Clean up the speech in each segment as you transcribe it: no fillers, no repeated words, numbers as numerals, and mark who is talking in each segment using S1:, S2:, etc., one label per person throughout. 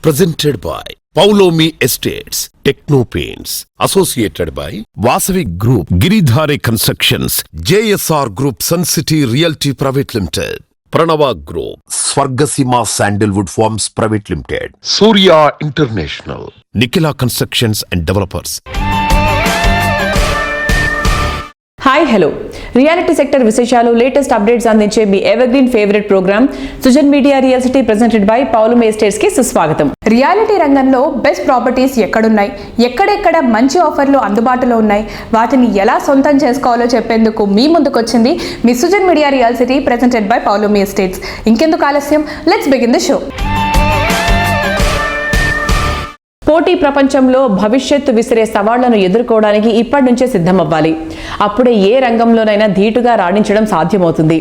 S1: presented by Paulomi Estates, Techno Paints, associated by Vasavi Group, Giridhare Constructions, JSR Group, Sun City Realty Private Limited, Pranava Group, Swargasima Sandalwood Farms Private Limited, Surya International, Nikila Constructions and Developers.
S2: Hi hello reality sector విశేషాలు latest updates అందించే మీ evergreen favourite programme Sujan media real city presented by Paulomi estates కి సుస్వాగతం.
S3: Reality రంగంలో best properties ఎక్కడున్నాయి, ఎక్కడెక్కడ మంచి ఆఫర్లు అందుబాటులో ఉన్నాయి, వాటిని ఎలా సొంతం చేసుకోవాలో చెప్పేందుకు మీ ముందుకొచ్చింది మీ Sujan media real city presented by Paulomi estates. ఇంకెందుకు ఆలస్యం, లెట్స్ బిగిన్ ది షో.
S2: పోటీ ప్రపంచంలో భవిష్యత్తు విసిరే సవాళ్లను ఎదుర్కోవడానికి ఇప్పటి నుంచే సిద్ధమవ్వాలి. అప్పుడే ఏ రంగంలోనైనా ధీటుగా రాణించడం సాధ్యమవుతుంది.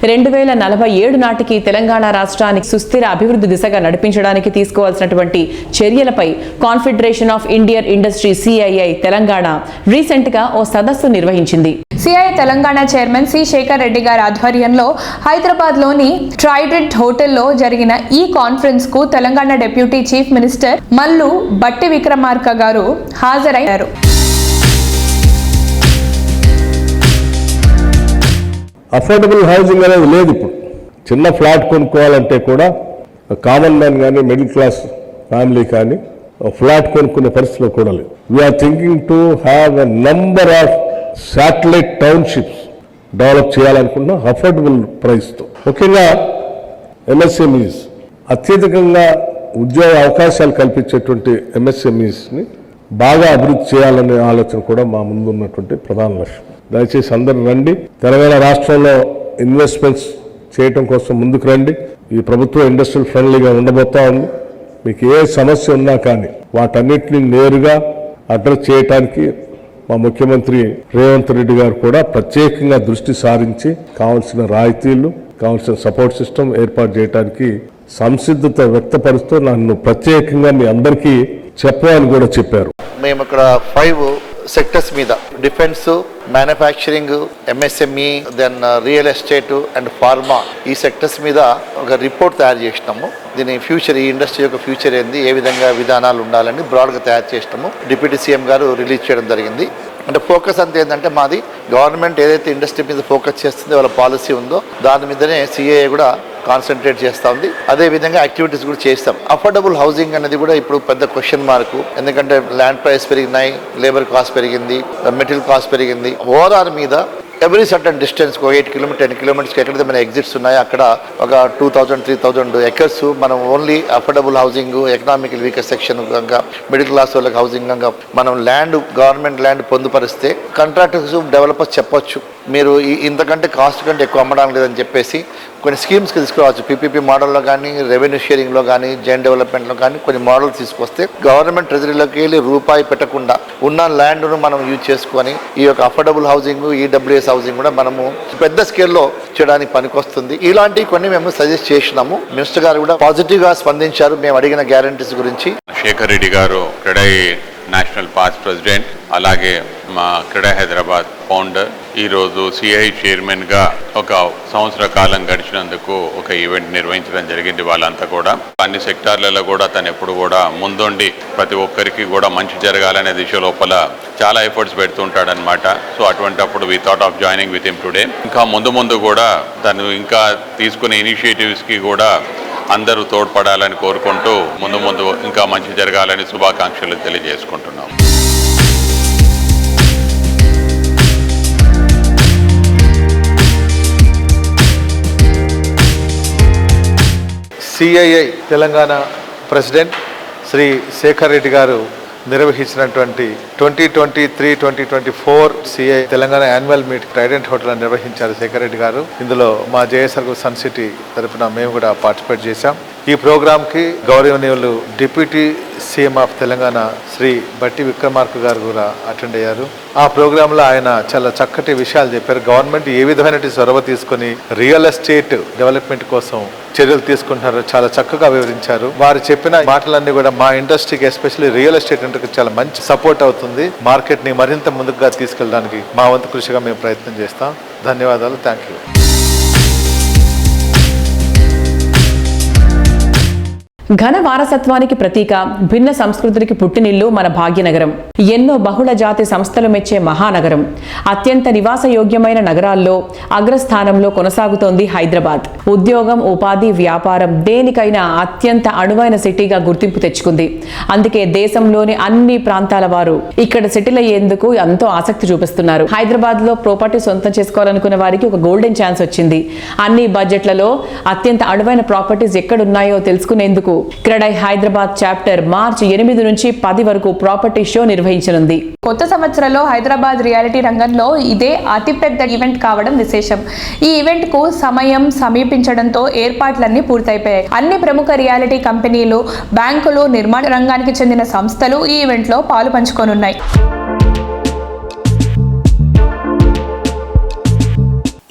S2: 2047 నాటికి తెలంగాణ రాష్ట్రానికి సుస్థిర అభివృద్ధి దిశగా నడిపించడానికి తీసుకోవాల్సినటువంటి చర్యలపై Confederation of Indian Industry CII Telangana recent గా ఓ సదస్సు నిర్వహించింది.
S3: CII Telangana chairman C Shekhar Reddy గారి ఆధ్వర్యంలో హైదరాబాద్ లోని ట్రైడెంట్ హోటల్లో జరిగిన ఈ కాన్ఫరెన్స్ కు Telangana deputy chief minister Mallu బట్టి విక్రమార్క గారు హాజరయ్యారు.
S4: అఫోర్డబుల్ హౌసింగ్ అనేది లేదు. ఇప్పుడు చిన్న ఫ్లాట్ కొనుక్కోవాలంటే కూడా కామన్ మ్యాన్ కానీ మిడిల్ క్లాస్ ఫ్యామిలీ కానీ ఫ్లాట్ కొనుక్కునే పరిస్థితిలో కూడా లేదు. We're thinking to have a number of satellite townships develop చేయాలనుకుంటున్నాం అఫోర్డబుల్ ప్రైస్తో. ముఖ్యంగా MSMEs అత్యధికంగా ఉద్యోగ అవకాశాలు కల్పించేటువంటి MSMEsని బాగా అభివృద్ధి చేయాలనే ఆలోచన కూడా మా ముందు ఉన్నటువంటి ప్రధాన లక్ష్యం. దయచేసి అందరూ రండి, తెలంగాణ రాష్ట్రంలో ఇన్వెస్ట్మెంట్స్ చేయటం కోసం ముందుకు రండి. ఈ ప్రభుత్వం ఇండస్ట్రియల్ ఫ్రెండ్లీగా ఉండబోతా ఉంది. మీకు ఏ సమస్య ఉన్నా కానీ వాటన్నిటిని నేరుగా అడ్రస్ చేయడానికి మా ముఖ్యమంత్రి రేవంత్ రెడ్డి గారు కూడా ప్రత్యేకంగా దృష్టి సారించి కావాల్సిన రాయితీలు, కావాల్సిన సపోర్ట్ సిస్టమ్ ఏర్పాటు చేయడానికి సంసిద్ధత వ్యక్తపరుస్తూ నన్ను ప్రత్యేకంగా మీ అందరికీ చెప్పాలని కూడా చెప్పారు.
S5: మేము ఇక్కడ 5 సెక్టర్స్ మీద defence, manufacturing, MSME, then real estate and pharma, ఈ సెక్టర్స్ మీద ఒక రిపోర్ట్ తయారు చేసినాము. దీని ఫ్యూచర్, ఈ ఇండస్ట్రీ యొక్క ఫ్యూచర్ ఏంది, ఏ విధంగా విధానాలు ఉండాలని బ్రాడ్గా తయారు చేసినాము. డిప్యూటీ CM గారు రిలీజ్ చేయడం జరిగింది. అంటే ఫోకస్ అంతా ఏంటంటే మాది గవర్నమెంట్ ఏదైతే ఇండస్ట్రీ మీద ఫోకస్ చేస్తుందో, వాళ్ళ పాలసీ ఉందో దాని మీదనే CII కూడా కాన్సన్ట్రేట్ చేస్తూ ఉంది. అదేవిధంగా యాక్టివిటీస్ కూడా చేస్తాం. అఫోర్డబుల్ హౌసింగ్ అనేది కూడా ఇప్పుడు పెద్ద క్వశ్చన్ మార్క్. ఎందుకంటే ల్యాండ్ ప్రైస్ పెరిగినాయి, లేబర్ కాస్ట్ పెరిగింది, మెటీరియల్ కాస్ట్ పెరిగింది. ఓవరాల్ మీద ఎవ్రీ సర్టన్ డిస్టెన్స్ 8 కిలోమీటర్ 10 కిలోమీటర్స్కి ఎక్కడైతే మన ఎగ్జిట్స్ ఉన్నాయో అక్కడ ఒక 2000-3000 ఎకర్స్ మనం only affordable housing, economical weaker section కనుక, మిడిల్ క్లాస్ వాళ్ళకి హౌసింగ్ కనుక మనం గవర్నమెంట్ ల్యాండ్ పొందుపరిస్తే కాంట్రాక్టర్స్, డెవలపర్స్ చెప్పొచ్చు మీరు ఇంతకంటే కాస్ట్ కంటే ఎక్కువ అమ్మడం లేదని చెప్పేసి కొన్ని స్కీమ్స్కి తీసుకురావచ్చు. PPP మోడల్లో కానీ, రెవెన్యూ షేరింగ్లో కానీ, జైన్ డెవలప్మెంట్లో కానీ కొన్ని మోడల్స్ తీసుకొస్తే గవర్నమెంట్ ట్రెజరీలోకి వెళ్ళి రూపాయి పెట్టకుండా ఉన్న ల్యాండ్ను మనం యూజ్ చేసుకొని ఈ యొక్క అఫోర్డబుల్ హౌసింగ్, EWS హౌసింగ్ కూడా మనము పెద్ద స్కేల్లో చేయడానికి పనికొస్తుంది. ఇలాంటివి కొన్ని మేము సజెస్ట్ చేసినాము. మినిస్టర్ గారు కూడా పాజిటివ్గా స్పందించారు మేము అడిగిన గ్యారంటీస్ గురించి.
S6: శేఖర్ రెడ్డి గారు క్రెడై నేషనల్ పార్క్ ప్రెసిడెంట్, అలాగే మా క్రెడై హైదరాబాద్ ఫౌండర్, ఈరోజు CII చైర్మన్గా ఒక సంవత్సర కాలం గడిచినందుకు ఒక ఈవెంట్ నిర్వహించడం జరిగింది. వాళ్ళంతా కూడా అన్ని సెక్టార్లలో కూడా తను ఎప్పుడు కూడా ముందుండి ప్రతి ఒక్కరికి కూడా మంచి జరగాలనే దిశ లోపల చాలా ఎఫర్ట్స్ పెడుతుంటాడనమాట. సో అటువంటిప్పుడు we thought of joining with him today. ఇంకా ముందు కూడా తను ఇంకా తీసుకునే ఇనిషియేటివ్స్కి కూడా అందరూ తోడ్పడాలని కోరుకుంటూ ముందు ఇంకా మంచి జరగాలని శుభాకాంక్షలు తెలియజేసుకుంటున్నాం.
S7: CII తెలంగాణ ప్రెసిడెంట్ శ్రీ శేఖర్ రెడ్డి గారు నిర్వహించినటువంటి 2023-2024 CII Telangana annual meet Trident hotel నిర్వహించారు శేఖర్ రెడ్డి గారు. ఇందులో మా JSR సన్ సిటీ తరఫున మేము కూడా పార్టిసిపేట్ చేశాం. ఈ ప్రోగ్రాంకి గౌరవనీయులు deputy CM of Telangana Shri Bhatti Vikramarka గారు కూడా అటెండ్ అయ్యారు. ఆ ప్రోగ్రాంలో ఆయన చాలా చక్కటి విషయాలు చెప్పారు. గవర్నమెంట్ ఏ విధమైన చొరవ తీసుకొని రియల్ ఎస్టేట్ డెవలప్మెంట్ కోసం చర్యలు తీసుకుంటున్నారో చాలా చక్కగా వివరించారు. వారు చెప్పిన మాటలన్నీ కూడా మా ఇండస్ట్రీకి, ఎస్పెషల్లీ రియల్ ఎస్టేట్ ఇండస్ట్రీకి చాలా మంచి సపోర్ట్ అవుతుంది. మార్కెట్ని మరింత ముందుగా తీసుకెళ్ళడానికి మా వంతు కృషిగా మేము ప్రయత్నం చేస్తాం. ధన్యవాదాలు. Thank you.
S2: ఘన వారసత్వానికి ప్రతీక, భిన్న సంస్కృతులకి పుట్టినిల్లు మన భాగ్యనగరం. ఎన్నో బహుళ జాతి సంస్థలు మెచ్చే మహానగరం. అత్యంత నివాసయోగ్యమైన నగరాల్లో అగ్రస్థానంలో కొనసాగుతోంది హైదరాబాద్. ఉద్యోగం, ఉపాధి, వ్యాపారం దేనికైనా అత్యంత అణువైన సిటీగా గుర్తింపు తెచ్చుకుంది. అందుకే దేశంలోని అన్ని ప్రాంతాల వారు ఇక్కడ సెటిల్ అయ్యేందుకు ఎంతో ఆసక్తి చూపిస్తున్నారు. హైదరాబాద్ లో ప్రాపర్టీ సొంతం చేసుకోవాలనుకున్న వారికి ఒక గోల్డెన్ ఛాన్స్ వచ్చింది. అన్ని బడ్జెట్లలో అత్యంత అణువైన ప్రాపర్టీస్ ఎక్కడున్నాయో తెలుసుకునేందుకు క్రెడై హైదరాబాద్ చాప్టర్ మార్చి 8 నుంచి 10 వరకు ప్రాపర్టీ షో నిర్వహించనుంది.
S3: కొత్త సంవత్సరంలో హైదరాబాద్ రియాలిటీ రంగంలో ఇదే అతిపెద్ద ఈవెంట్ కావడం విశేషం. ఈ ఈవెంట్ కు సమయం సమీపించడంతో ఏర్పాట్లన్నీ పూర్తయిపోయాయి. అన్ని ప్రముఖ రియాలిటీ కంపెనీలు, బ్యాంకులు, నిర్మాణ రంగానికి చెందిన సంస్థలు ఈ ఈవెంట్ లో పాలు పంచుకోనున్నాయి.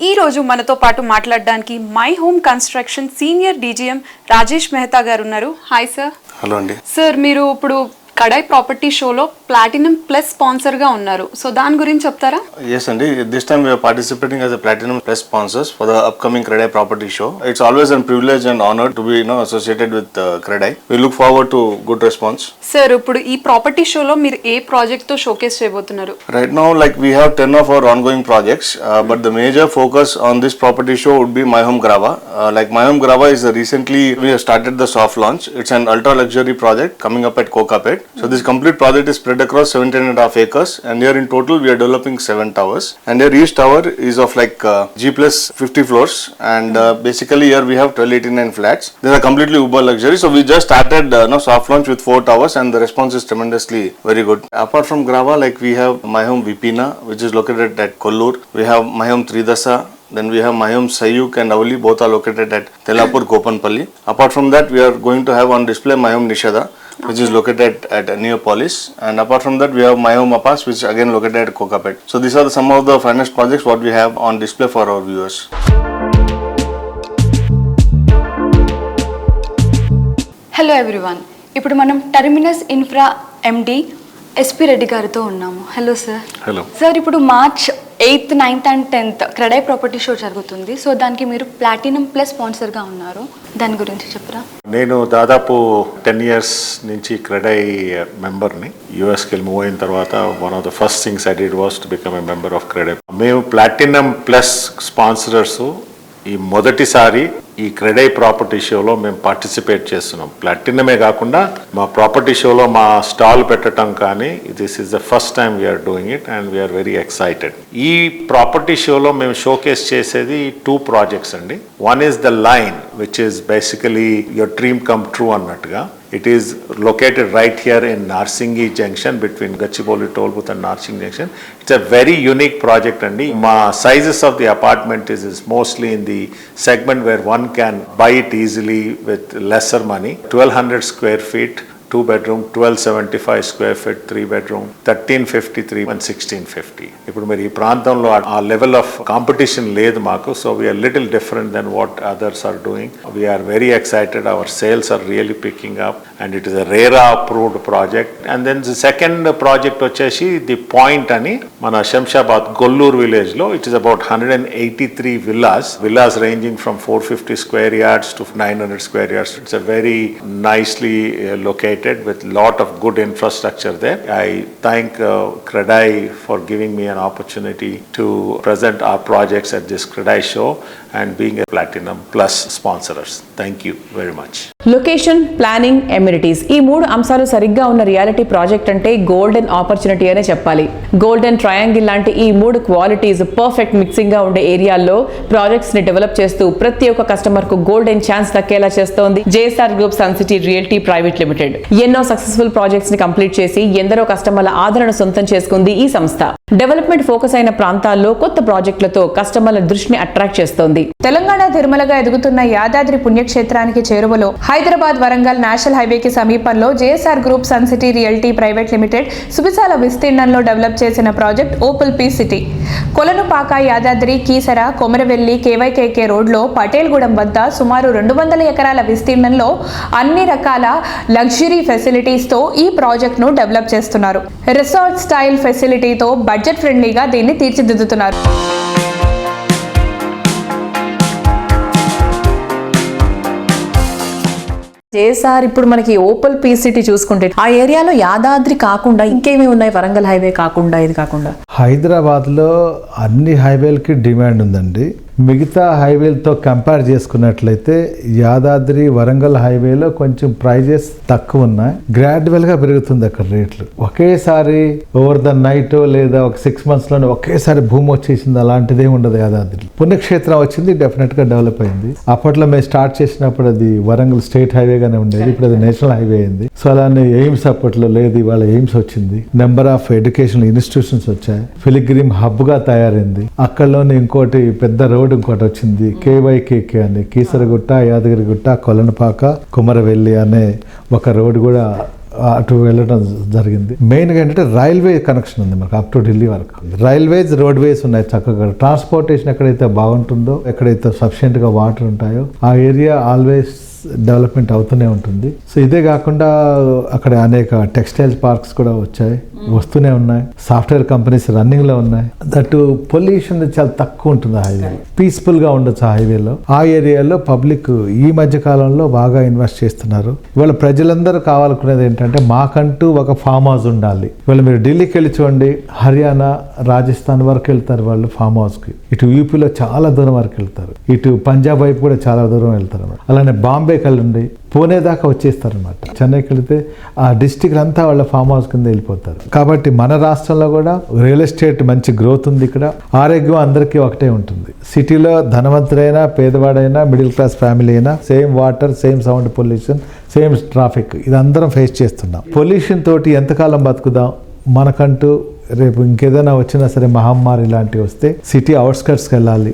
S8: ఈ రోజు మనతో పాటు మాట్లాడడానికి my home construction senior DGM Rajesh Mehta గారు ఉన్నారు. Hi sir.
S9: హలో అండి.
S8: సార్, మీరు ఇప్పుడు కడై ప్రాపర్టీ షోలో ప్లాటినం ప్లస్ స్పాన్సర్ గా ఉన్నారు. సో దాని గురించి చెప్తారా?
S9: ఎస్ అండి, this time we're participating as a platinum plus sponsors for the upcoming CREDAI property show. It's always an privilege and honour to be associated with CREDAI. We look forward to good response.
S8: Sir, ఇప్పుడు ఈ property షోలో మీరు ఏ project తో showcase చేయబోతున్నారు?
S9: Right now, like we have 10 of our ongoing projects, but the major focus on this property show would be My Home Grava. Like My Home Grava is recently we have started the soft launch. It's an ultra luxury project coming up at Kokapet. So this complete project is spread across 17.5 acres, and here in total we are developing 7 towers. And here each tower is of like G plus 50 floors, and basically here we have 1289 flats. These are completely uber luxury. So we just started soft launch with 4 towers, and the response is tremendously very good. Apart from Grava, like we have My Home Vipina, which is located at Kollur. We have My Home Tridasa. Then we have My Home Sayuk and Avali, both are located at Telapur, Kopanpalli. Apart from that, we are going to have on display My Home Nishada, which is located at Neopolis. And apart from that, we have My Home Apas, which is again located at Kokapet. So these are some of the finest projects what we have on display for our viewers.
S8: Hello everyone. ఇప్పుడు మనం terminus infra ఎండి SP Reddy గారితో ఉన్నాము. Hello sir.
S9: Hello
S8: sir, ఇప్పుడు March 8th, 9th and 10th CREDAI property show జరుగుతుంది. So దానికి మీరు platinum plus స్పాన్సర్గా ఉన్నారు. దాని గురించి చెప్పరా?
S10: నేను దాదాపు 10 years నుంచి క్రెడై మెంబర్ని. యూఎస్కి వెళ్ళి మూవ్ అయిన తర్వాత one of the first things I did was to become a member of CREDAI. మేము ప్లాటినం ప్లస్ స్పాన్సరర్స్ ఈ మొదటిసారి ఈ క్రెడై ప్రాపర్టీ షోలో మేము పార్టిసిపేట్ చేస్తున్నాం. ప్లాటినమే కాకుండా మా ప్రాపర్టీ షోలో మా స్టాల్ పెట్టడం కానీ this is the first time we're doing it and we're very excited. ఈ ప్రాపర్టీ షోలో మేము షోకేస్ చేసేది 2 projects అండి. One is the line which is basically your dream come true అన్నట్టుగా. It is located right here in Narsingi Junction between Gachibowli Toll Booth and Narsingi Junction. It's a very unique project and the sizes of the apartment is mostly in the segment where one can buy it easily with lesser money. 1200 square feet, 2 bedroom, 1275 square feet, 3 bedroom, 1353 and 1650. ఇప్పుడు మరి ఈ ప్రాంతంలో ఆ level of competition లేదు మాకు. So we're little different than what others are doing. We're very excited. Our sales are really picking up and it is a RERA approved project. And then second project వచ్చేసి the point అని మన Shamshabad Gollur village లో. It is about 183 villas ranging from 450 square yards to 900 square yards. It's a very nicely located with lot of good infrastructure there. I thank Credai for giving me an opportunity to present our projects at this Credai show and being a platinum plus sponsors. Thank you very much.
S2: Location, planning, amenities ఈ 3 అంశాలు సరిగ్గా ఉన్న reality project అంటే golden opportunity అనే చెప్పాలి. Golden triangle లాంటి ఈ 3 qualities perfect mixing గా ఉండే ఏరియాల్లో ప్రాజెక్ట్స్ ని డెవలప్ చేస్తూ ప్రతి ఒక్క కస్టమర్ కు గోల్డెన్ ఛాన్స్ దక్కేలా చేస్తోంది JSR Group Sun City Realty Private Limited. ఎన్నో సక్సెస్ఫుల్ ప్రాజెక్ట్స్ ని కంప్లీట్ చేసి ఎందరో కస్టమర్ల ఆదరణ సొంతం చేసుకుంది ఈ సంస్థ. డెవలప్మెంట్ ఫోకస్ అయిన ప్రాంతాల్లో కొత్త ప్రాజెక్టులతో కస్టమర్ల దృష్టిని అట్రాక్ట్ చేస్తోంది.
S3: తెలంగాణ తిరుమలగా ఎదుగుతున్న యాదాద్రి పుణ్యక్షేత్రానికి చేరువలో హైదరాబాద్ వరంగల్ నేషనల్ హైవేకి సమీపంలో JSR Group Sun City Realty Private Limited సువిశాల విస్తీర్ణంలో డెవలప్ చేసిన project opal P city. Kolanupaka, Yadadri, Keesara, Komaravelli, KYKK రోడ్లో పటేల్గూడెం వద్ద సుమారు 200 ఎకరాల విస్తీర్ణంలో అన్ని రకాల లగ్జరీ ఫెసిలిటీస్తో ఈ ప్రాజెక్ట్ను డెవలప్ చేస్తున్నారు. రిసార్ట్ స్టైల్ ఫెసిలిటీతో బడ్జెట్ ఫ్రెండ్లీగా దీన్ని తీర్చిదిద్దుతున్నారు.
S2: చేసారు. ఇప్పుడు మనకి ఓపల్ పీసీటీ చూసుకుంటే ఆ ఏరియాలో యాదాద్రి కాకుండా ఇంకేమి ఉన్నాయి? వరంగల్ హైవే కాకుండా, ఇది కాకుండా
S11: హైదరాబాద్లో అన్ని హైవేలకి డిమాండ్ ఉందండి. మిగతా హైవేలతో కంపేర్ చేసుకున్నట్లయితే యాదాద్రి వరంగల్ హైవేలో కొంచెం ప్రైజెస్ తక్కువ ఉన్నాయి. గ్రాడ్యువల్గా పెరుగుతుంది అక్కడ రేట్లు. ఒకేసారి ఓవర్ ద నైట్ లేదా ఒక 6 months లోనే ఒకేసారి భూమి వచ్చేసింది అలాంటిదే ఉండదు. యాదాద్రి పుణ్యక్షేత్రం వచ్చింది, డెఫినెట్గా డెవలప్ అయింది. అప్పట్లో మేము స్టార్ట్ చేసినప్పుడు అది వరంగల్ స్టేట్ హైవేగానే ఉండేది, ఇప్పుడు అది నేషనల్ హైవే అయింది. సో అలానే ఎయిమ్స్ అప్పట్లో లేదు, ఇవాళ ఎయిమ్స్ వచ్చింది. నెంబర్ ఆఫ్ ఎడ్యుకేషనల్ ఇన్స్టిట్యూషన్స్ వచ్చాయి. ఫిలిగ్రిమ్ హబ్గా తయారైంది. అక్కడలోనే ఇంకోటి పెద్ద రోడ్ ఇంకోటి వచ్చింది, కేవైకేకే అని, కీసరగుట్ట, యాదగిరిగుట్ట, కొలనపాక, కుమరవెల్లి అనే ఒక రోడ్ కూడా అటు వెళ్ళడం జరిగింది. మెయిన్గా ఏంటంటే రైల్వే కనెక్షన్ ఉంది మనకు అప్ టు ఢిల్లీ వరకు. రైల్వేస్, రోడ్వేస్ ఉన్నాయి చక్కగా. ట్రాన్స్పోర్టేషన్ ఎక్కడైతే బాగుంటుందో, ఎక్కడైతే సఫిషియెంట్గా వాటర్ ఉంటాయో ఆ ఏరియా ఆల్వేస్ డెవలప్మెంట్ అవుతూనే ఉంటుంది. సో ఇదే కాకుండా అక్కడ అనేక టెక్స్టైల్ పార్క్స్ కూడా వచ్చాయి, వస్తూనే ఉన్నాయి. సాఫ్ట్వేర్ కంపెనీస్ రన్నింగ్ లో ఉన్నాయి. దట్ పొల్యూషన్ చాలా తక్కువ ఉంటుంది హైవే, పీస్ఫుల్ గా ఉండొచ్చు ఆ హైవేలో. ఆ ఏరియాలో పబ్లిక్ ఈ మధ్య కాలంలో బాగా ఇన్వెస్ట్ చేస్తున్నారు. ఇవాళ ప్రజలందరూ కావాలనుకునేది ఏంటంటే మాకంటూ ఒక ఫామ్ హౌస్ ఉండాలి. ఇవాళ మీరు ఢిల్లీకి వెళ్ళి చూడండి, హర్యానా, రాజస్థాన్ వరకు వెళ్తారు వాళ్ళు ఫామ్ హౌస్ కి. ఇటు యూపీలో చాలా దూరం వరకు వెళ్తారు, ఇటు పంజాబ్ వైపు కూడా చాలా దూరం వెళ్తారు అన్నమాట. అలానే బాంబే కలిండి, పూణే దాకా వచ్చేస్తారు అనమాట. చెన్నైకి వెళితే ఆ డిస్టిక్ అంతా వాళ్ళ ఫామ్ హౌస్ కింద వెళ్ళిపోతారు. కాబట్టి మన రాష్ట్రంలో కూడా రియల్ ఎస్టేట్ మంచి గ్రోత్ ఉంది. ఇక్కడ ఆరోగ్యం అందరికీ ఒకటే ఉంటుంది. సిటీలో ధనవంతుడైనా, పేదవాడైనా, మిడిల్ క్లాస్ ఫ్యామిలీ అయినా same water, same sound pollution, same traffic, ఇది అందరం ఫేస్ చేస్తున్నాం. పొల్యూషన్ తోటి ఎంతకాలం బతుకుదాం? మనకంటూ రేపు ఇంకేదైనా వచ్చినా సరే, మహమ్మారి ఇలాంటివి వస్తే సిటీ అవుట్స్కట్స్కి వెళ్ళాలి,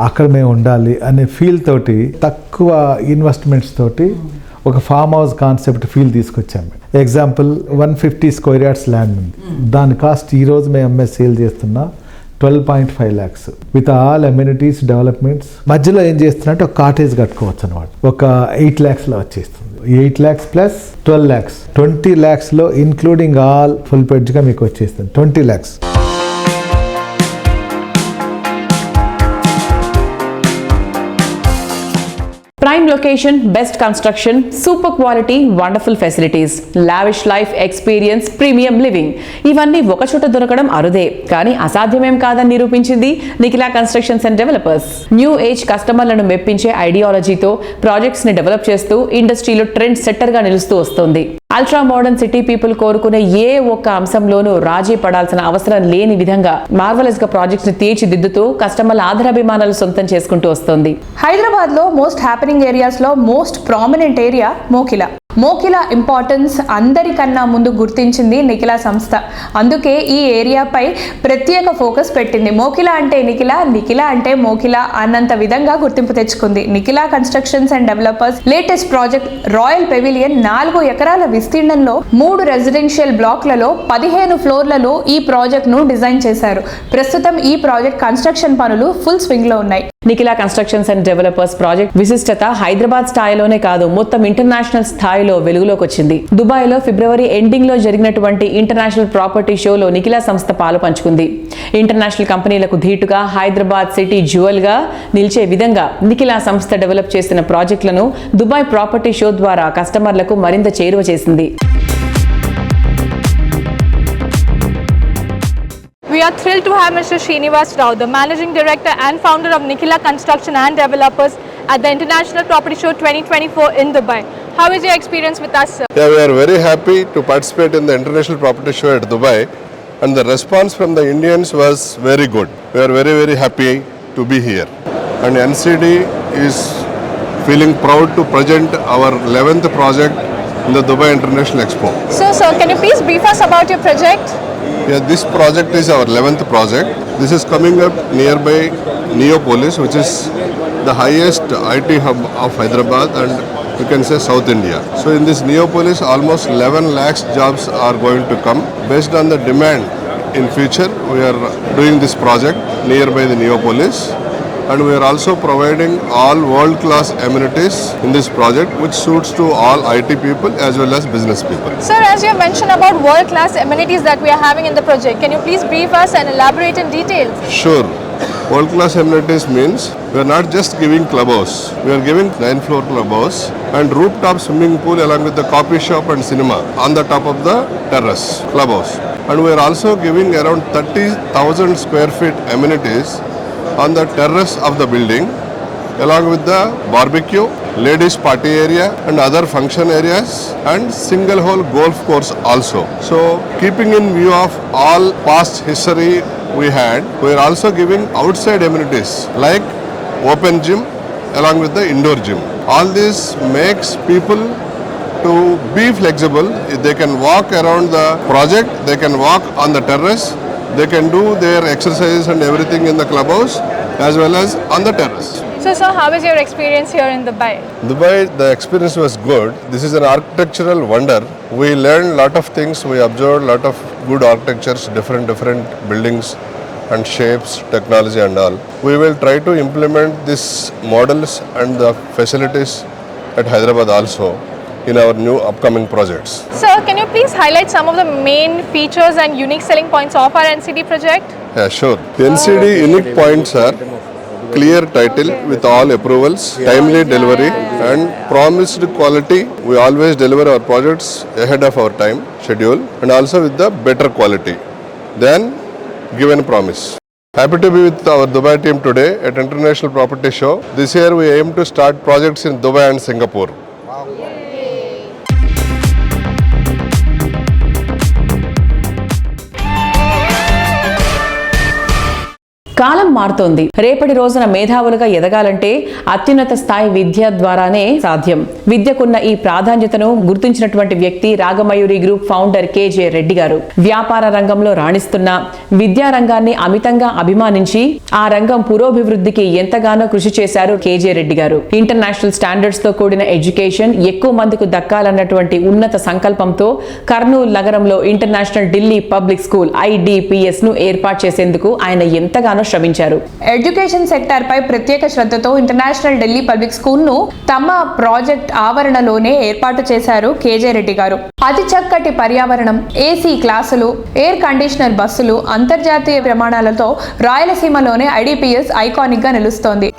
S11: అక్కడ మేము ఉండాలి అనే ఫీల్ తోటి, తక్కువ ఇన్వెస్ట్మెంట్స్ తోటి ఒక ఫామ్ హౌస్ కాన్సెప్ట్ ఫీల్ తీసుకొచ్చాము. ఎగ్జాంపుల్ 150 square yards ల్యాండ్ ఉంది. దాని కాస్ట్ ఈ రోజు మేము ఎంఎస్ సేల్ చేస్తున్నా 12.5 lakhs with all amenities, developments. మధ్యలో ఏం చేస్తున్నట్టు ఒక కాటేజ్ కట్టుకోవచ్చు అనమాట. ఒక 8 lakhs లో వచ్చేస్తుంది. 8 lakhs ప్లస్ 12 lakhs, 20 lakhs లో ఇన్క్లూడింగ్ ఆల్ ఫుల్ పెడ్జ్గా మీకు వచ్చేస్తుంది 20 lakhs.
S2: Prime location, best construction, super quality, wonderful facilities, lavish life experience, premium living. ఇవన్నీ ఒక చోట దొరకడం అరుదే, కానీ అసాధ్యమేం కాదని నిరూపించింది Nikhila constructions and developers. New age కస్టమర్లను మెప్పించే ఐడియాలజీతో ప్రాజెక్ట్స్ ని డెవలప్ చేస్తూ ఇండస్ట్రీలో ట్రెండ్ సెట్టర్ గా నిలుస్తూ వస్తోంది. అల్ట్రా మోడర్న్ సిటీ పీపుల్ కోరుకునే ఏ ఒక్క అంశంలోనూ రాజీ పడాల్సిన అవసరం లేని విధంగా మార్వలస్ గా ప్రాజెక్ట్స్ ని తీర్చిదిద్దుతూ కస్టమర్ల ఆదరాభిమానాలు సొంతం చేసుకుంటూ వస్తోంది.
S3: హైదరాబాద్ లో మోస్ట్ హ్యాపెనింగ్ ఏరియాస్ లో most prominent area Mokila. Mokila importance అందరికన్నా ముందు గుర్తించింది నిఖిలా సంస్థ. అందుకే ఈ ఏరియాపై ప్రత్యేక ఫోకస్ పెట్టింది. మోకిలా అంటే నిఖిలా, నిఖిలా అంటే మోకిలా అన్నంత విధంగా గుర్తింపు తెచ్చుకుంది. Nikhila constructions and developers latest project royal pavilion 4 ఎకరాల విస్తీర్ణంలో 3 రెసిడెన్షియల్ బ్లాక్లలో 15 ఫ్లోర్లలో ఈ ప్రాజెక్ట్ ను డిజైన్ చేశారు. ప్రస్తుతం ఈ ప్రాజెక్ట్ కన్స్ట్రక్షన్ పనులు ఫుల్ స్వింగ్ లో ఉన్నాయి.
S2: Nikhila constructions and developers project విశిష్టత హైదరాబాద్ స్థాయిలోనే కాదు, మొత్తం ఇంటర్నేషనల్ స్థాయిలో వెలుగులోకి వచ్చింది. దుబాయ్ లో ఫిబ్రవరి ఎండింగ్ లో జరిగినటువంటి ఇంటర్నేషనల్ ప్రాపర్టీ షోలో నిఖిలా సంస్థ పాలు పంచుకుంది. ఇంటర్నేషనల్ కంపెనీలకు ధీటుగా హైదరాబాద్ సిటీ జ్యువెల్ గా నిలిచే విధంగా నిఖిలా సంస్థ డెవలప్ చేసిన ప్రాజెక్టులను దుబాయ్ ప్రాపర్టీ షో ద్వారా కస్టమర్లకు మరింత చేరువ చేసింది.
S12: We are thrilled to have Mr. Srinivas Rao, the Managing Director and Founder of Nikhila Construction and Developers at the International Property Show 2024 in Dubai. How is your experience with us, sir?
S13: Yeah, we are very happy to participate in the International Property Show at Dubai, and the response from the Indians was very good. We are very, very happy to be here. And NCD is feeling proud to present our 11th project in the Dubai International Expo.
S12: So, sir, can you please brief us about your project?
S13: Yeah, this project is our 11th project. This is coming up nearby Neopolis, which is the highest IT hub of Hyderabad and you can say South India. So in this Neopolis, almost 11 lakhs jobs are going to come. Based on the demand in future, we are doing this project nearby the Neopolis. And we are also providing all world-class amenities in this project, which suits to all IT people as well as business people.
S12: Sir, as you mentioned about world-class amenities that we are having in the project, can you please brief us and elaborate in detail?
S13: Sure. World-class amenities means we are not just giving clubhouse. We are giving 9th-floor clubhouse and rooftop swimming pool along with the coffee shop and cinema on the top of the terrace clubhouse. And we are also giving around 30,000 square feet amenities on the terrace of the building, along with the barbecue, ladies party area and other function areas and single hole golf course also. So keeping in view of all past history we had, we are also giving outside amenities like open gym along with the indoor gym. All this makes people to be flexible. They can walk around the project, they can walk on the terrace, they can do their exercise and everything in the clubhouse as well as on the terrace.
S12: So sir, how was your experience here in Dubai?
S13: Dubai, the experience was good. This is an architectural wonder. We learned a lot of things. We observed a lot of good architectures, different buildings and shapes, technology and all. We will try to implement these models and the facilities at Hyderabad also in our new upcoming projects.
S12: Sir, can you please highlight some of the main features and unique selling points of our NCD project?
S13: Yeah, sure. The NCD unique points are clear title with all approvals, timely delivery and promised quality. We always deliver our projects ahead of our time schedule and also with the better quality than given promise. Happy to be with our Dubai team today at International Property Show. This year we aim to start projects in Dubai and Singapore.
S2: కాలం మారుతోంది. రేపటి రోజున మేధావులుగా ఎదగాలంటే అత్యున్నత స్థాయి విద్య ద్వారానే సాధ్యం. విద్యకున్న ఈ ప్రాధాన్యతను గుర్తించినటువంటి వ్యక్తి Ragamayuri group founder K J Reddy గారు. వ్యాపార రంగంలో రాణిస్తున్న విద్యా రంగాన్ని అమితంగా అభిమానించి ఆ రంగం పురోభివృద్ధికి ఎంతగానో కృషి చేశారు కేజే రెడ్డి గారు. ఇంటర్నేషనల్ స్టాండర్డ్స్ తో కూడిన ఎడ్యుకేషన్ ఎక్కువ మందికి దక్కాలన్నటువంటి ఉన్నత సంకల్పంతో కర్నూలు నగరంలో international Delhi public school IDPS ను ఏర్పాటు చేసేందుకు ఆయన ఎంతగానో శ్రమించారు.
S3: ఎడ్యుకేషన్ సెక్టార్ పై ప్రత్యేక శ్రద్ధతో ఇంటర్నేషనల్ ఢిల్లీ పబ్లిక్ స్కూల్ ను తమ ప్రాజెక్ట్ ఆవరణలోనే ఏర్పాటు చేశారు కేజే రెడ్డి గారు. అతి చక్కటి పర్యావరణం, AC క్లాసులు, ఎయిర్ కండిషనర్ బస్సులు, అంతర్జాతీయ ప్రమాణాలతో రాయలసీమలోనే IDPS ఐకానిక్ గా నిలుస్తోంది.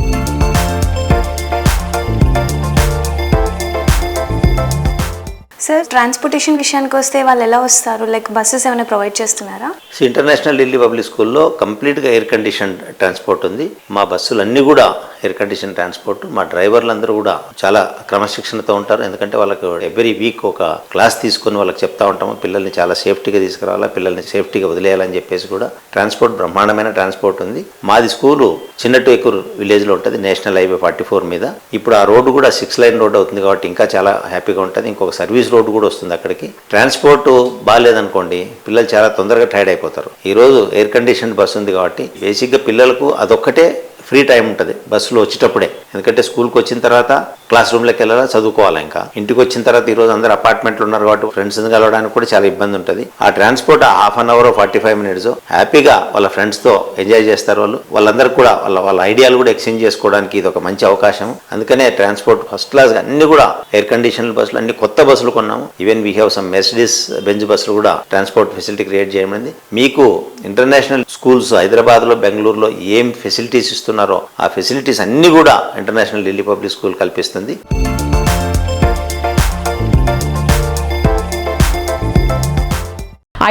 S14: సార్, ట్రాన్స్పోర్టేషన్ విషయానికి వస్తే వాళ్ళు ఎలా వస్తారు? లైక్ బస్సెస్ ఏమైనా ప్రొవైడ్ చేస్తున్నారా?
S15: ఇంటర్నేషనల్ ఢిల్లీ పబ్లిక్ స్కూల్లో కంప్లీట్గా ఎయిర్ కండిషన్ ట్రాన్స్పోర్ట్ ఉంది. మా బస్సులన్నీ కూడా ఎయిర్ కండిషన్ ట్రాన్స్పోర్ట్. మా డ్రైవర్లందరూ కూడా చాలా క్రమశిక్షణతో ఉంటారు. ఎందుకంటే వాళ్ళకి ఎవ్రీ వీక్ ఒక క్లాస్ తీసుకొని వాళ్ళకి చెప్తా ఉంటాము, పిల్లల్ని చాలా సేఫ్టీగా తీసుకురావాలా, పిల్లల్ని సేఫ్టీగా వదిలేయాలని చెప్పేసి కూడా ట్రాన్స్పోర్ట్ బ్రహ్మాండమైన ట్రాన్స్పోర్ట్ ఉంది. మాది స్కూలు చిన్నటేకూరు విలేజ్లో ఉంటుంది, నేషనల్ హైవే 44 మీద. ఇప్పుడు ఆ రోడ్డు కూడా 6 లైన్ రోడ్డు అవుతుంది కాబట్టి ఇంకా చాలా హ్యాపీగా ఉంటుంది. ఇంకొక సర్వీస్ రోడ్డు కూడా వస్తుంది అక్కడికి. ట్రాన్స్పోర్ట్ బాగాలేదనుకోండి, పిల్లలు చాలా తొందరగా టైర్డ్ అయిపోతారు. ఈరోజు ఎయిర్ కండిషన్ బస్సు ఉంది కాబట్టి బేసిక్గా పిల్లలకు అదొక్కటే ఫ్రీ టైం ఉంటుంది బస్సులో వచ్చేటప్పుడే. ఎందుకంటే స్కూల్కి వచ్చిన తర్వాత క్లాస్ రూమ్లోకి వెళ్ళాలా, చదువుకోవాలి. ఇంకా ఇంటికి వచ్చిన తర్వాత ఈరోజు అందరూ అపార్ట్మెంట్లు ఉన్నారు కాబట్టి ఫ్రెండ్స్ని కలవడానికి కూడా చాలా ఇబ్బంది ఉంటుంది. ఆ ట్రాన్స్పోర్ట్ ½ అన్ అవర్ 45 మినిట్స్ హ్యాపీగా వాళ్ళ ఫ్రెండ్స్తో ఎంజాయ్ చేస్తారు. వాళ్ళందరూ కూడా వాళ్ళ ఐడియాలు కూడా ఎక్స్చేంజ్ చేసుకోవడానికి ఇది ఒక మంచి అవకాశం. అందుకనే ట్రాన్స్పోర్ట్ ఫస్ట్ క్లాస్ అన్ని కూడా ఎయిర్ కండిషనల్ బస్సులు, అన్ని కొత్త బస్సులు కొన్నాము. Even we have some Mercedes Benz బస్సులు కూడా ట్రాన్స్పోర్ట్ ఫెసిలిటీ క్రియేట్ చేయమైంది. మీకు ఇంటర్నేషనల్ స్కూల్స్ హైదరాబాద్లో, బెంగళూరులో ఏం ఫెసిలిటీస్ ఇస్తున్నారో ఆ ఫెసిలిటీస్ అన్ని కూడా ఇంటర్నేషనల్ ఢిల్లీ పబ్లిక్ స్కూల్ కల్పిస్తుంది.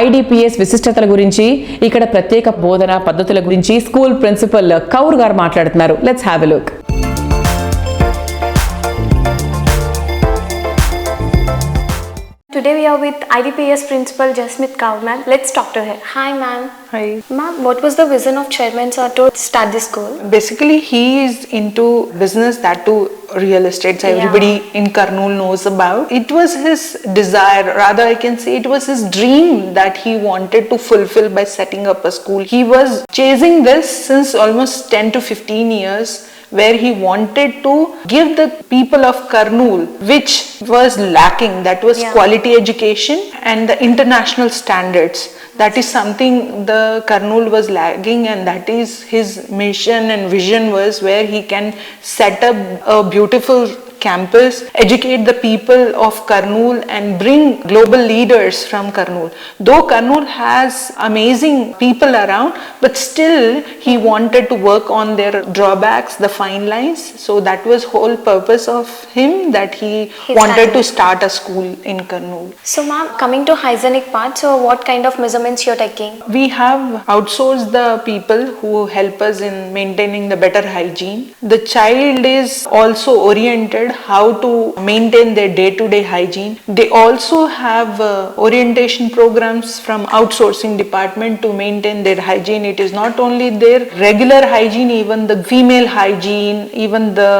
S2: IDPS విశిష్టతల గురించి, ఇక్కడ ప్రత్యేక బోధన పద్ధతుల గురించి స్కూల్ ప్రిన్సిపల్ కౌర్ గారు మాట్లాడుతున్నారు. Let's have a look.
S14: Today we are with IDPS Principal Jasmeet Kaur ma'am. Let's talk to her. Hi ma'am.
S16: Hi.
S14: Ma'am, what was the vision of Chairman sir to start this school?
S16: Basically, he is into business, that too real estate. Everybody in Kurnool knows about. It was his desire, rather I can say it was his dream that he wanted to fulfill by setting up a school. He was chasing this since almost 10 to 15 years, where he wanted to give the people of Kurnool, which was lacking. That was quality education and the international standards. That is something the Kurnool was lagging, and that is his mission and vision was where he can set up a beautiful campus, educate the people of Kurnool and bring global leaders from Kurnool. Though Kurnool has amazing people around, but still he wanted to work on their drawbacks, the fine lines. So that was whole purpose of him, that he wanted to start a school in Kurnool.
S14: So ma'am, coming to hygienic part, so what kind of measurements you're taking?
S16: We have outsourced the people who help us in maintaining the better hygiene. The child is also oriented how to maintain their day-to-day hygiene. They also have orientation programs from outsourcing department to maintain their hygiene. It is not only their regular hygiene, even the female hygiene, even the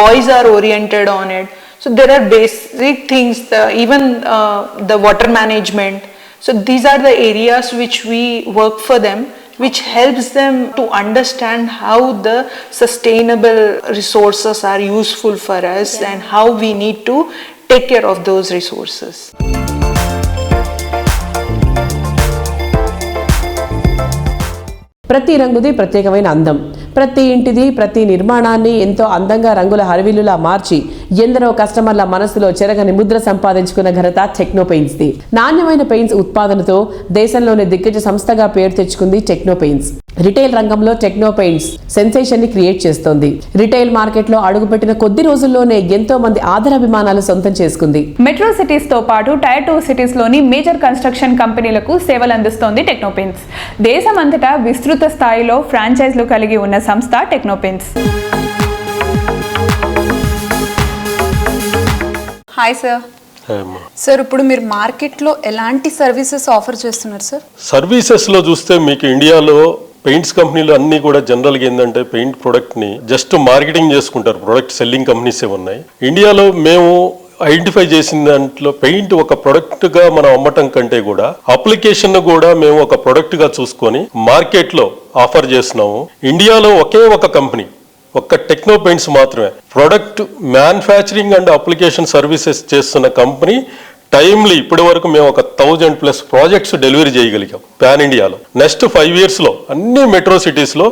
S16: boys are oriented on it. So there are basic things, even the water management. So these are the areas which we work for them, which helps them to understand how the sustainable resources are useful for us and how we need to take care of those resources.
S2: ప్రతి రంగుది ప్రత్యేకమైన అందం, ప్రతి ఇంటిది ప్రతి నిర్మాణాన్ని ఎంతో అందంగా రంగుల హరివిల్లులా మార్చి ఎందరో కస్టమర్ల మనసులో చెరగని ముద్ర సంపాదించుకున్న ఘనత టెక్నో పెయింట్స్ ది. నాణ్యమైన పెయింట్స్ ఉత్పాదనతో దేశంలోని దిగ్గజ సంస్థగా పేరు తెచ్చుకుంది టెక్నో పెయింట్స్. రిటైల్ రంగంలో టెక్నో పెయింట్స్ సెన్సేషన్ ని క్రియేట్ చేస్తోంది. రిటైల్ మార్కెట్ లో అడుగుపెట్టిన కొద్ది రోజుల్లోనే ఎంతో మంది ఆదరాభిమానాలు సొంతం చేసుకుంది.
S3: మెట్రో సిటీస్ తో పాటు టైర్ 2 సిటీస్ లోని మేజర్ కన్స్ట్రక్షన్ కంపెనీలకు సేవలు అందిస్తోంది టెక్నో పెయింట్స్. దేశమంతటా విస్తృత స్థాయిలో ఫ్రాంచైజీలు కలిగి ఉన్న సంస్థ techno paints.
S17: Hi sir. Sir, ఇప్పుడు మీరు మార్కెట్లో ఎలాంటి సర్వీసెస్ ఆఫర్ చేస్తున్నారు సార్?
S18: సర్వీసెస్లో చూస్తే మీకు ఇండియాలో పెయింట్స్ కంపెనీలు అన్నీ కూడా జనరల్గా ఏంటంటే పెయింట్ ప్రొడక్ట్ని జస్ట్ మార్కెటింగ్ చేసుకుంటారు, ప్రొడక్ట్ సెల్లింగ్ కంపెనీసే ఉన్నాయి. ఇండియాలో మేము ఐడెంటిఫై చేసిన దాంట్లో పెయింట్ ఒక ప్రొడక్ట్గా మనం అమ్మటం కంటే కూడా అప్లికేషన్ కూడా మేము ఒక ప్రొడక్ట్గా చూసుకొని మార్కెట్లో ఆఫర్ చేస్తున్నాము. ఇండియాలో ఒకే ఒక కంపెనీ, ఒక్క టెక్నో పెయింట్స్ మాత్రమే product manufacturing and application services చేస్తున్న కంపెనీ. టైమ్లీ ఇప్పటి వరకు మేము ఒక 1000+ ప్రాజెక్ట్స్ డెలివరీ చేయగలిగాం పాన్ ఇండియాలో. నెక్స్ట్ 5 yearsలో అన్ని మెట్రో సిటీస్లో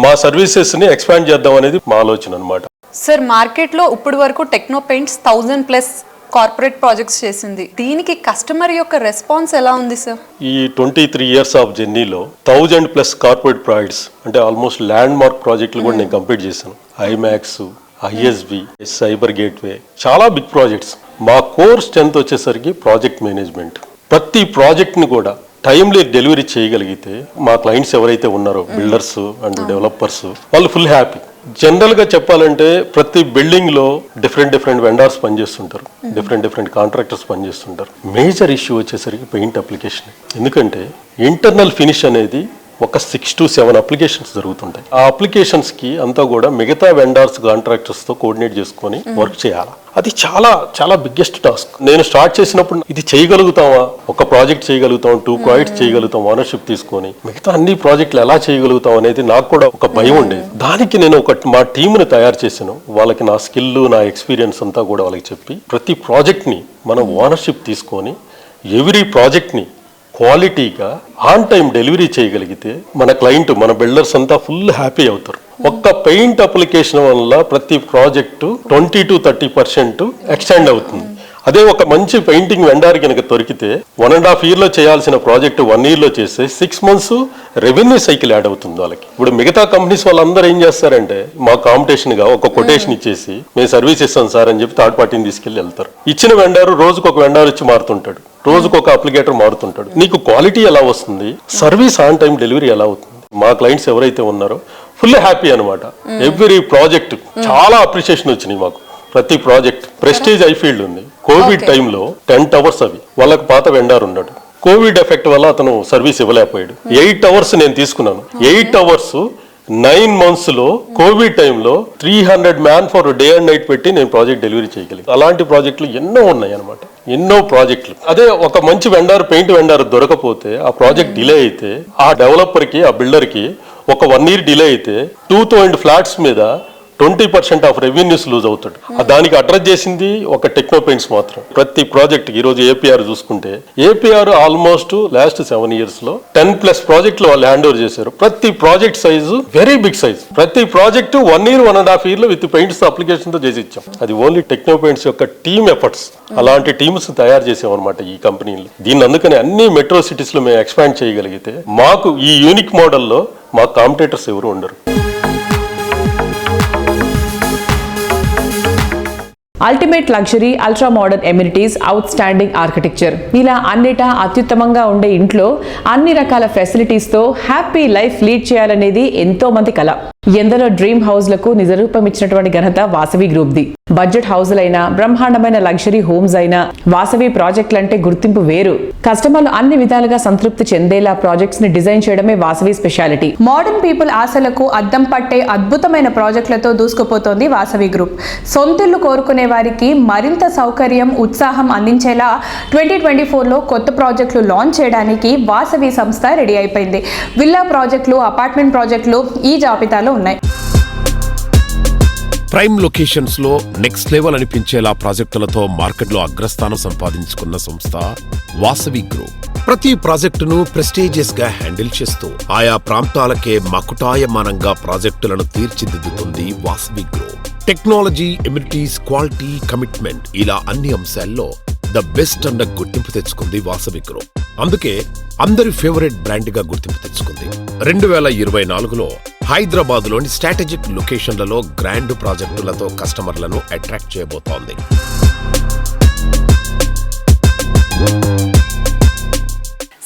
S18: మా సర్వీసెస్ని ఎక్స్పాండ్ చేద్దాం అనేది మా ఆలోచన అనమాట.
S17: సార్, మార్కెట్లో ఇప్పటి వరకు టెక్నో పెయింట్స్ 1000+ కార్పొరేట్ ప్రాజెక్ట్స్ చేసింది. దీనికి కస్టమర్ యొక్క రెస్పాన్స్ ఎలా ఉంది సార్?
S18: ఈ 23 years ఆఫ్ జర్నీలో 1000+ కార్పొరేట్ ప్రాజెక్ట్స్ అంటే ఆల్మోస్ట్ ల్యాండ్ మార్క్ ప్రాజెక్టులు కూడా నేను కంప్లీట్ చేశాను. ఐమాక్స్, ఐఎస్బి, సైబర్ గేట్వే, చాలా బిగ్ ప్రాజెక్ట్స్. మా కోర్ స్ట్రెంత్ వచ్చేసరికి ప్రాజెక్ట్ మేనేజ్మెంట్. ప్రతి ప్రాజెక్ట్ని కూడా టైమ్లీ డెలివరీ చేయగలిగితే మా క్లయింట్స్ ఎవరైతే ఉన్నారో బిల్డర్స్ అండ్ డెవలపర్స్ వాళ్ళు ఫుల్ హ్యాపీ. జనరల్గా చెప్పాలంటే ప్రతి బిల్డింగ్లో డిఫరెంట్ వెండర్స్ పనిచేస్తుంటారు, డిఫరెంట్ కాంట్రాక్టర్స్ పనిచేస్తుంటారు. మేజర్ ఇష్యూ వచ్చేసరికి పెయింట్ అప్లికేషన్. ఎందుకంటే ఇంటర్నల్ ఫినిష్ అనేది ఒక 6 to 7 అప్లికేషన్స్ జరుగుతుంటాయి. ఆ అప్లికేషన్స్కి అంతా కూడా మిగతా వెండర్స్ కాంట్రాక్టర్స్తో కోఆర్డినేట్ చేసుకొని వర్క్ చేయాలి. అది చాలా బిగ్గెస్ట్ టాస్క్. నేను స్టార్ట్ చేసినప్పుడు ఇది చేయగలుగుతామా, ఒక ప్రాజెక్ట్ చేయగలుగుతాం, 2 ప్రాజెక్ట్స్ చేయగలుగుతాం ఓనర్షిప్ తీసుకొని, మిగతా అన్ని ప్రాజెక్టులు ఎలా చేయగలుగుతాం అనేది నాకు కూడా ఒక భయం ఉండేది. దానికి నేను మా టీంని తయారు చేశాను. వాళ్ళకి నా స్కిల్, నా ఎక్స్పీరియన్స్ అంతా కూడా వాళ్ళకి చెప్పి ప్రతి ప్రాజెక్ట్ని మనం ఓనర్షిప్ తీసుకొని ఎవ్రీ ప్రాజెక్ట్ని క్వాలిటీగా ఆన్ టైం డెలివరీ చేయగలిగితే మన క్లయింట్, మన బిల్డర్స్ అంతా ఫుల్ హ్యాపీ అవుతారు. ఒక్క పెయింట్ అప్లికేషన్ వల్ల ప్రతి ప్రాజెక్టు 20 to 30% ఎక్స్టెండ్ అవుతుంది. అదే ఒక మంచి పెయింటింగ్ వెండర్ కనుక దొరికితే 1.5 yearలో చేయాల్సిన ప్రాజెక్టు 1 yearలో చేస్తే 6 months రెవెన్యూ సైకిల్ యాడ్ అవుతుంది వాళ్ళకి. ఇప్పుడు మిగతా కంపెనీస్ వాళ్ళందరూ ఏం చేస్తారంటే మా కాంపిటీషన్గా ఒక కొటేషన్ ఇచ్చేసి మేము సర్వీస్ ఇస్తాం సార్ అని చెప్పి థర్డ్ పార్టీని తీసుకెళ్లి వెళ్తారు. ఇచ్చిన వెండర్ రోజుకు ఒక వెండర్ వచ్చి మారుతుంటాడు, రోజుకు ఒక అప్లికేటర్ మారుతుంటాడు. నీకు క్వాలిటీ ఎలా వస్తుంది, సర్వీస్ ఆన్ టైం డెలివరీ ఎలా అవుతుంది? మా క్లయింట్స్ ఎవరైతే ఉన్నారో ఫుల్ హ్యాపీ అనమాట. ఎవ్రీ ప్రాజెక్ట్ చాలా అప్రిషియేషన్ వచ్చినాయి మాకు. ప్రతి ప్రాజెక్ట్ ప్రెస్టీజ్ ఐఫీల్డ్ ఉంది. కోవిడ్ టైంలో 10 towers అవి వాళ్ళకి పాత వెండర్ ఉన్నాడు. కోవిడ్ ఎఫెక్ట్ వల్ల అతను సర్వీస్ ఇవ్వలేకపోయాడు. 8 hours నేను తీసుకున్నాను. 8 hours 9 monthsలో కోవిడ్ టైంలో 300 man for day and night పెట్టి నేను ప్రాజెక్ట్ డెలివరీ చేయగలిగాను. అలాంటి ప్రాజెక్టులు ఎన్నో ఉన్నాయి అనమాట, ఎన్నో ప్రాజెక్టులు. అదే ఒక మంచి వెండర్, పెయింట్ వెండర్ దొరకపోతే ఆ ప్రాజెక్ట్ డిలే అయితే ఆ డెవలపర్కి, ఆ బిల్డర్కి ఒక 1 year డిలే అయితే 2000 flats మీద 20% ఆఫ్ రెవెన్యూస్ లూజ్ అవుతాడు. దానికి అడ్రస్ చేసింది ఒక టెక్నో పెయింట్స్ మాత్రం. ప్రతి ప్రాజెక్ట్ ఈ రోజు ఏపీఆర్ చూసుకుంటే ఏపీఆర్ ఆల్మోస్ట్ లాస్ట్ 7 years లో 10+ ప్రాజెక్టులు వాళ్ళు హ్యాండ్ ఓవర్ చేశారు. ప్రతి project size very big size. ప్రతి ప్రాజెక్టు 1 year 1.5 year లో విత్ పెయింట్స్ అప్లికేషన్ తో చేసి ఇచ్చాం. అది ఓన్లీ టెక్నో పెయింట్స్ యొక్క టీమ్ ఎఫర్ట్స్. అలాంటి టీమ్స్ తయారు చేసాం అనమాట ఈ కంపెనీలో. దీన్ని అందుకని అన్ని మెట్రో సిటీస్ లో మేము ఎక్స్పాండ్ చేయగలిగితే మాకు ఈ యూనిక్ మోడల్లో మా కాంపిటేటర్స్ ఎవరు ఉండరు.
S2: Ultimate luxury, ultra modern amenities, out standing architecture, ఇలా అన్నిటా అత్యుత్తమంగా ఉండే ఇంట్లో అన్ని రకాల ఫెసిలిటీస్తో హ్యాపీ లైఫ్ లీడ్ చేయాలనేది ఎంతో మంది కల. ఎందరో డ్రీమ్ హౌస్లకు నిజరూపం ఇచ్చినటువంటి ఘనత వాసవి గ్రూప్ది. బడ్జెట్ హౌస్లైనా, బ్రహ్మాండమైన లగ్జరీ హోమ్స్ అయినా వాసవి ప్రాజెక్టులంటే గుర్తింపు వేరు. కస్టమర్లు అన్ని విధాలుగా సంతృప్తి చెందేలా ప్రాజెక్ట్స్ ని డిజైన్ చేయడమే వాసవి స్పెషాలిటీ.
S3: మోడర్న్ పీపుల్ ఆశలకు అద్దం పట్టే అద్భుతమైన ప్రాజెక్టులతో దూసుకుపోతోంది వాసవి గ్రూప్. సొంతిల్లు కోరుకునే వారికి మరింత సౌకర్యం, ఉత్సాహం అందించేలా 2024లో కొత్త ప్రాజెక్టులు లాంచ్ చేయడానికి వాసవి సంస్థ రెడీ అయిపోయింది. విల్లా ప్రాజెక్టులు, అపార్ట్మెంట్ ప్రాజెక్టులు ఈ జాబితాలో ఉన్నాయి.
S1: ప్రైమ్ లొకేషన్స్ లో నెక్స్ట్ లెవెల్ అనిపించేలా ప్రాజెక్టులతో మార్కెట్లో అగ్రస్థానం సంపాదించుకున్న సంస్థ వాసవి గ్రూప్. ప్రతి ప్రాజెక్టును ప్రెస్టీజియస్ గా హ్యాండిల్ చేస్తూ ఆయా ప్రాంతాలకే మకుటాయమానంగా ప్రాజెక్టులను తీర్చిదిద్దుతుంది Vasavi group. Technology, amenities, quality, commitment, ఇలా అన్ని అంశాల్లో ద బెస్ట్ అన్న గుర్తింపు తెచ్చుకుంది వాసవి గ్రూప్. అందుకే అందరి ఫేవరెట్ బ్రాండ్ గా గుర్తింపు తెచ్చుకుంది. 2024లో హైదరాబాద్ లోని స్ట్రాటజిక్ లొకేషన్లలో గ్రాండ్ ప్రాజెక్టులతో కస్టమర్లను అట్రాక్ట్ చేయబోతోంది.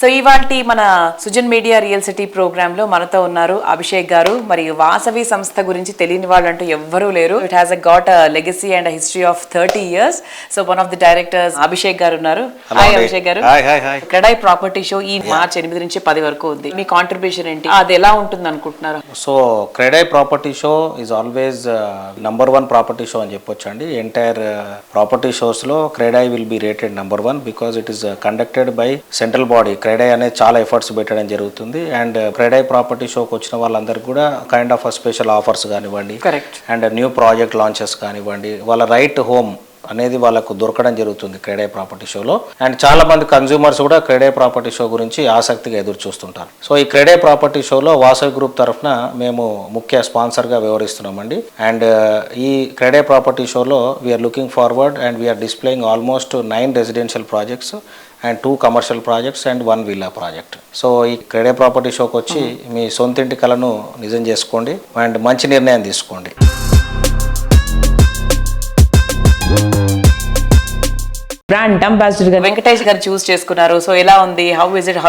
S2: సో ఇవాల్టి మన Sujan media real city programme లో మనతో ఉన్నారు అభిషేక్ గారు. మరి వాసవి సంస్థ గురించి తెలియని వాళ్ళంటూ ఎవ్వరూ లేరు. It has got legacy and history of 30 years. So one of the directors Abhishek గారు ఉన్నారు. హాయ్ అభిషేక్ గారు. క్రెడై ప్రాపర్టీ షో ఈ మార్చ్ 8 నుంచి 10 వరకు ఉంది. మీ కాంట్రిబ్యూషన్ ఏంటి, అది ఎలా ఉంటుంది అనుకుంటున్నారు?
S19: So CREDAI property show is always number 1 property show అని చెప్పొచ్చు అండి. ఎంటైర్ ప్రాపర్టీ షోస్ లో CREDAI will be rated number 1 because it is conducted by central body. CREDAI అనేది చాలా ఎఫర్ట్స్ పెట్టడం జరుగుతుంది. అండ్ క్రెడై ప్రాపర్టీ షోకి వచ్చిన వాళ్ళందరికీ కూడా కైండ్ ఆఫ్ స్పెషల్ ఆఫర్స్ కానివ్వండి, అండ్ న్యూ ప్రాజెక్ట్ లాంచెస్ కానివ్వండి, వాళ్ళ రైట్ హోమ్ అనేది వాళ్ళకు దొరకడం జరుగుతుంది క్రెడై ప్రాపర్టీ షోలో. అండ్ చాలా మంది కన్జ్యూమర్స్ కూడా క్రెడై ప్రాపర్టీ షో గురించి ఆసక్తిగా ఎదురు చూస్తుంటారు. సో ఈ క్రెడై ప్రాపర్టీ షోలో వాసవి గ్రూప్ తరఫున మేము ముఖ్య స్పాన్సర్గా వ్యవహరిస్తున్నామండి. అండ్ ఈ క్రెడై ప్రాపర్టీ షోలో we're looking forward and we're displaying almost 9 residential projects and 2 commercial projects and 1 villa project. So ఈ క్రెడై ప్రాపర్టీ షోకి వచ్చి మీ సొంతింటి కలను నిజం చేసుకోండి అండ్ మంచి నిర్ణయం తీసుకోండి.
S2: బ్రాండ్ అంబాసిడర్ గా వెంకటేష్ గారు చూస్ చేసుకున్నారు. సో ఎలా ఉంది, how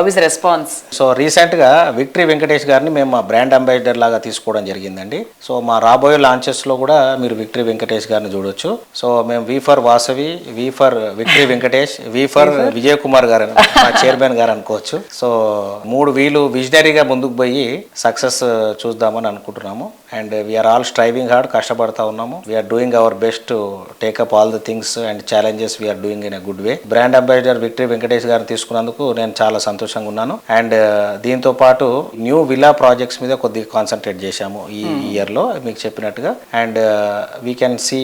S2: is response?
S19: So recent గా విక్టరీ వెంకటేష్ గారిని మేము మా బ్రాండ్ అంబాసిడర్ లాగా తీసుకోవడం జరిగిందండి. సో మా రాబోయే లాంచెస్ లో కూడా మీరు విక్టరీ వెంకటేష్ గారిని చూడొచ్చు. సో మేము V for Vasavi, V for victory Venkatesh, V for Vijay Kumar garu మా చైర్మన్ గారు అనుకోవచ్చు. సో 3 వీలు విజనరీగా ముందుకు పోయి సక్సెస్ చూద్దామని అనుకుంటున్నాము. And we are all striving hard, కష్టపడతా ఉన్నాము. We are doing our best to take up all the things and challenges we are doing in a good way. Brand ambassador victory Venkatesh గారిని తీసుకున్నందుకు నేను చాలా సంతోషంగా ఉన్నాను. అండ్ దీంతో పాటు న్యూ విల్లా ప్రాజెక్ట్స్ మీద కొద్దిగా కాన్సన్ట్రేట్ చేశాము ఈ ఇయర్ లో మీకు చెప్పినట్టుగా. And we can see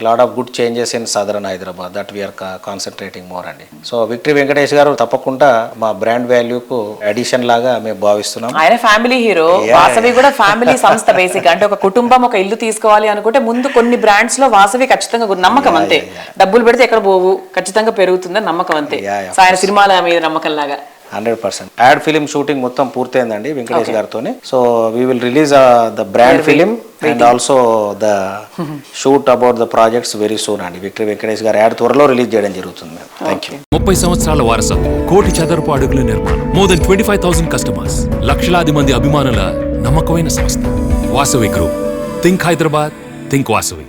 S19: lot of good changes in southern Hyderabad that we're concentrating more అండి. సో విక్టరీ వెంకటేష్ గారు తప్పకుండా మా బ్రాండ్ వాల్యూకు అడిషన్ లాగా మేము భావిస్తున్నాం.
S2: ఆయన ఫ్యామిలీ హీరో, వాసవి కూడా ఫ్యామిలీ సంస్థ. బేసిక్ అంటే ఒక కుటుంబం ఒక ఇల్లు తీసుకోవాలి అనుకుంటే ముందు కొన్ని బ్రాండ్స్ లో వాసవి ఖచ్చితంగా నమ్మకం అంతే. డబ్బులు పెడితే ఎక్కడ పోవు, ఖచ్చితంగా పెరుగుతుందని నమ్మకం అంతే. ఆయన సినిమాల మీద నమ్మకం లాగా
S19: 100%. యాడ్ ఫిలిం షూటింగ్ మొత్తం పూర్తయిందండి వెంకటేష్ గారితో. So we will release the brand film and also the shoot about the projects very soon అండి. విక్టరీ వెంకటేష్ గారు యాడ్ త్వరలో రిలీజ్ చేయడం జరుగుతుంది. Thank you.
S20: 30 సంవత్సరాల వారసత్వం, 1 కోటి చదరపు అడుగుల నిర్మాణం, మోర్ దెన్ 25,000 కస్టమర్స్, లక్షలాది మంది అభిమానుల నమ్మకమైన సంస్థ Vasavi group. Think Hyderabad, think Vasavi.